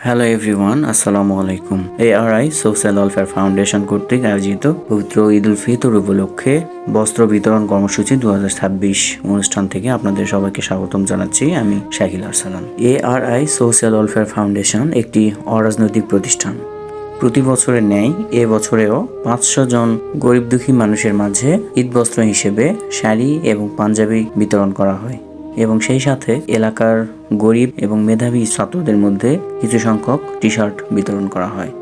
Hello everyone, আসসালামু আলাইকুম। ARI social welfare foundation কর্তৃক আয়োজিত পবিত্র ঈদ উল ফিতর উপলক্ষে বস্ত্র বিতরণ কর্মসূচি 2026 অনুষ্ঠান থেকে আপনাদের সবাইকে স্বাগতম জানাচ্ছি। আমি Shakil Arsalan. ARI social welfare foundation একটি অরাজনৈতিক প্রতিষ্ঠান। প্রতি বছরের ন্যায় এ বছরেও 500 জন গরিব দুঃখী মানুষের মাঝে ঈদ বস্ত্র হিসেবে শাড়ি এবং পাঞ্জাবি বিতরণ করা হয় এবং সেই সাথে এলাকার গরিব এবং মেধাবী ছাত্রদের মধ্যে কিছু সংখ্যক টি-শার্ট বিতরণ করা হয়।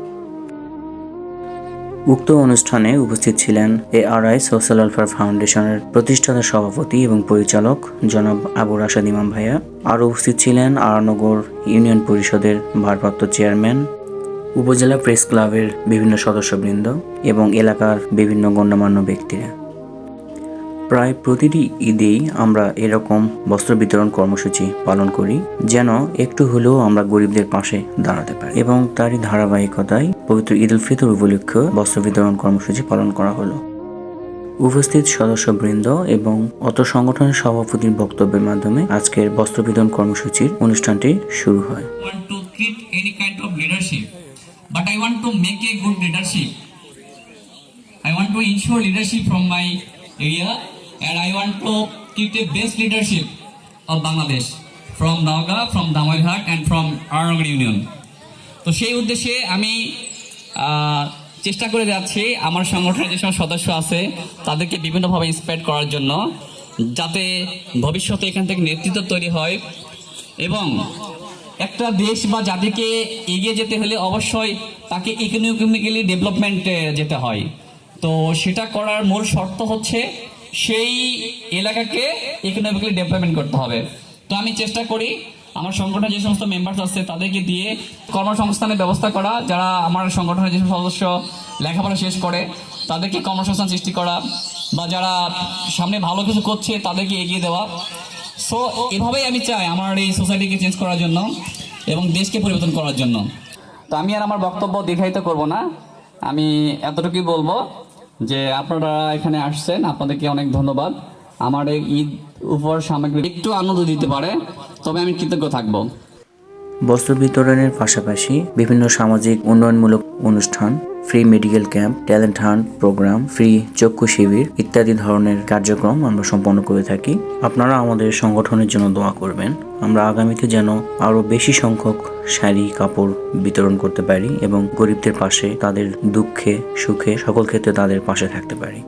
উক্ত অনুষ্ঠানে উপস্থিত ছিলেন ARI সোশ্যাল ওয়েলফেয়ার ফাউন্ডেশনের প্রতিষ্ঠাতা সভাপতি এবং পরিচালক জনাব আবু রাশেদ ইমাম ভাইয়া। আরও উপস্থিত ছিলেন আরনগর ইউনিয়ন পরিষদের ভারপ্রাপ্ত চেয়ারম্যান, উপজেলা প্রেস ক্লাবের বিভিন্ন সদস্যবৃন্দ এবং এলাকার বিভিন্ন গণ্যমান্য ব্যক্তিরা। প্রায় প্রতিটি ঈদেই আমরা এরকম বস্ত্র বিতরণ কর্মসূচি পালন করি, যেন একটু হলেও আমরা গরিবদের পাশে দাঁড়াতে পারি, এবং তারই ধারাবাহিকতায় পবিত্র ঈদ উল ফিতর উপলক্ষে বস্ত্র বিতরণ কর্মসূচি পালন করা হলো। উপস্থিত সদস্যবৃন্দ এবং অত সংগঠনের সভাপতির বক্তব্যের মাধ্যমে আজকের বস্ত্র বিতরণ কর্মসূচির অনুষ্ঠানটি শুরু হয়। But I want to make a good leadership. I want to ensure leadership from my area, and I want to keep the best leadership of Bangladesh from Naga, from Damoirhat, and from Arnagar Union. তো সেই উদ্দেশ্যে আমি চেষ্টা করে যাচ্ছি আমার সংগঠনের যে সব সদস্য আছে তাদেরকে বিভিন্নভাবে ইন্সপায়ার করার জন্য, যাতে ভবিষ্যতে এখান থেকে নেতৃত্ব তৈরি হয়। এবং একটা দেশ বা জাতিকে এগিয়ে যেতে হলে অবশ্যই তাকে ইকোনমিক্যালি ডেভেলপমেন্টে যেতে হয়। তো সেটা করার মূল শর্ত হচ্ছে সেই এলাকাকে ইকোনমিক্যালি ডেভেলপমেন্ট করতে হবে। তো আমি চেষ্টা করি আমার সংগঠনের যে সমস্ত মেম্বার্স আছে তাদেরকে দিয়ে কর্মসংস্থানের ব্যবস্থা করা, যারা আমার সংগঠনের যে সদস্য লেখাপড়া শেষ করে তাদেরকে কর্মসংস্থান সৃষ্টি করা, বা যারা সামনে ভালো কিছু করছে তাদেরকে এগিয়ে দেওয়া। সো এভাবেই আমি চাই আমার এই সোসাইটিকে চেঞ্জ করার জন্য এবং দেশকে পরিবর্তন করার জন্য। তো আমি আর আমার বক্তব্য দীর্ঘায়িত করব না, আমি এতটুকুই বলবো যে আপনারা এখানে আসছেন, আপনাদেরকে অনেক ধন্যবাদ। আমার এই ঈদ উপহার সামগ্রী একটু আনন্দ দিতে পারে, তবে আমি কৃতজ্ঞ থাকবো। বস্ত্র বিতরণের পাশাপাশি বিভিন্ন সামাজিক উন্নয়নমূলক অনুষ্ঠান, free medical camp, talent hunt programme, free চক্ষু শিবির ইত্যাদি ধরনের কার্যক্রম আমরা সম্পন্ন করে থাকি। আপনারা আমাদের সংগঠনের জন্য দোয়া করবেন, আমরা আগামীতে যেন আরো বেশি সংখ্যক শাড়ি কাপড় বিতরণ করতে পারি এবং গরিবদের পাশে, তাদের দুঃখে সুখে সকল ক্ষেত্রে তাদের পাশে থাকতে পারি।